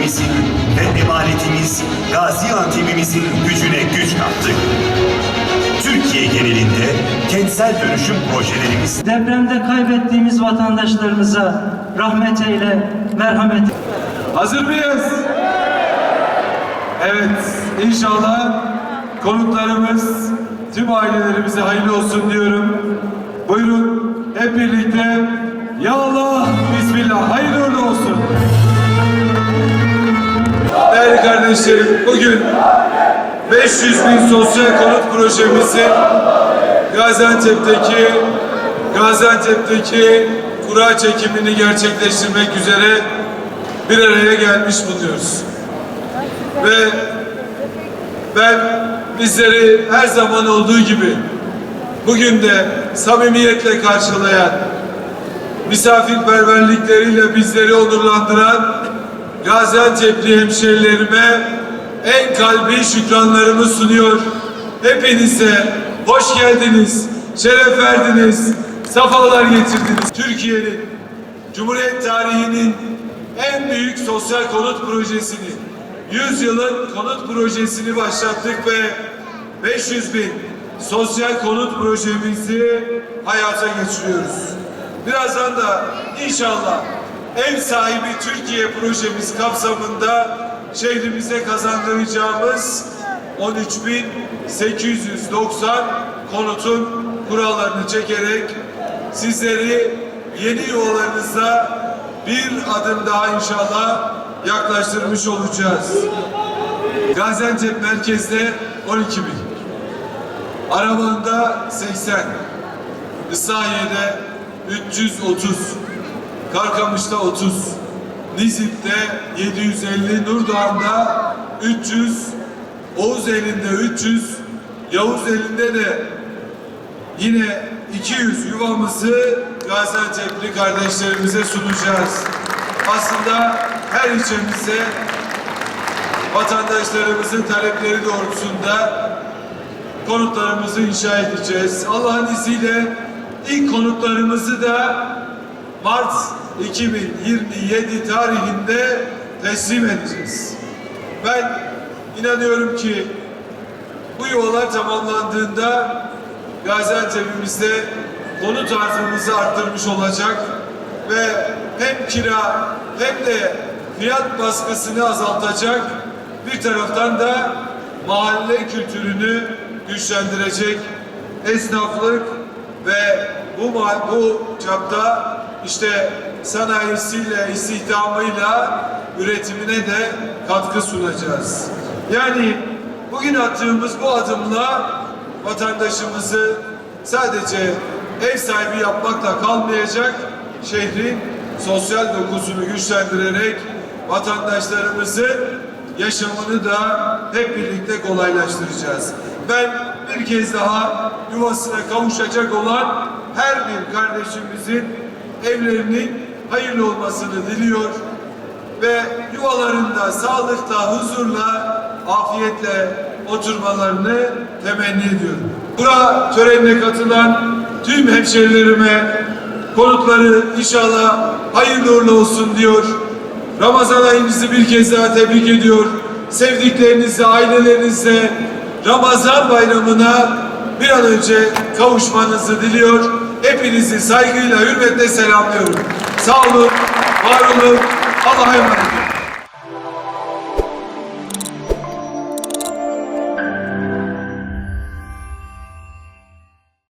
Türkiye'mizin ve emanetimiz Gaziantep'imizin gücüne güç kattık. Türkiye genelinde kentsel dönüşüm projelerimiz depremde kaybettiğimiz vatandaşlarımıza rahmet eyle, merhamet eyle. Hazır mıyız? Evet, inşallah konuklarımız, tüm ailelerimize hayırlı olsun diyorum. Buyurun hep birlikte Ya Allah, Bismillah, hayırlı uğurlu olsun. Değerli kardeşlerim, bugün 500 bin sosyal konut projemizi Gaziantep'teki kura çekimini gerçekleştirmek üzere bir araya gelmiş bulunuyoruz. Ve ben bizleri her zaman olduğu gibi bugün de samimiyetle karşılayan, misafirperverlikleriyle bizleri onurlandıran Gaziantep'li hemşehrilerime en kalbi şükranlarımı sunuyor. Hepinize hoş geldiniz, şeref verdiniz, safalar getirdiniz. Türkiye'nin, Cumhuriyet tarihinin en büyük sosyal konut projesini, 100 yılın konut projesini başlattık ve 500 bin sosyal konut projemizi hayata geçiriyoruz. Birazdan da inşallah ev sahibi Türkiye projemiz kapsamında şehrimize kazandıracağımız 13.890 konutun kurallarını çekerek sizleri yeni yuvalarınıza bir adım daha inşallah yaklaştırmış olacağız. Gaziantep merkezde 12 bin, Aravan'da 80, Islahiye'de 330, Karkamış'ta 30, Nizip'te 750, Nurdoğan'da 300, Oğuzeli'nde 300, Yavuzeli'nde de yine 200 yuvamızı Gaziantep'li kardeşlerimize sunacağız. Aslında her ilçemize vatandaşlarımızın talepleri doğrultusunda konutlarımızı inşa edeceğiz. Allah'ın izniyle ilk konutlarımızı da Mart 2027 tarihinde teslim edeceğiz. Ben inanıyorum ki bu yuvalar tamamlandığında Gaziantep'imizde konut arzımızı arttırmış olacak ve hem kira hem de fiyat baskısını azaltacak, bir taraftan da mahalle kültürünü güçlendirecek, esnaflık ve bu çapta işte sanayisiyle, istihdamıyla üretimine de katkı sunacağız. Yani bugün attığımız bu adımla vatandaşımızı sadece ev sahibi yapmakla kalmayacak, şehrin sosyal dokusunu güçlendirerek vatandaşlarımızın yaşamını da hep birlikte kolaylaştıracağız. Ben bir kez daha yuvasına kavuşacak olan her bir kardeşimizin evlerinin hayırlı olmasını diliyor ve yuvalarında sağlıkla, huzurla, afiyetle oturmalarını temenni ediyorum. Kura törenine katılan tüm hemşehrilerime konutları inşallah hayırlı uğurlu olsun diyor. Ramazan ayınızı bir kez daha tebrik ediyor. Sevdiklerinizle, ailelerinizle Ramazan bayramına bir an önce kavuşmanızı diliyor. Hepinizi saygıyla, hürmetle selamlıyorum. Sağ olun, var olun, Allah'a emanet olun.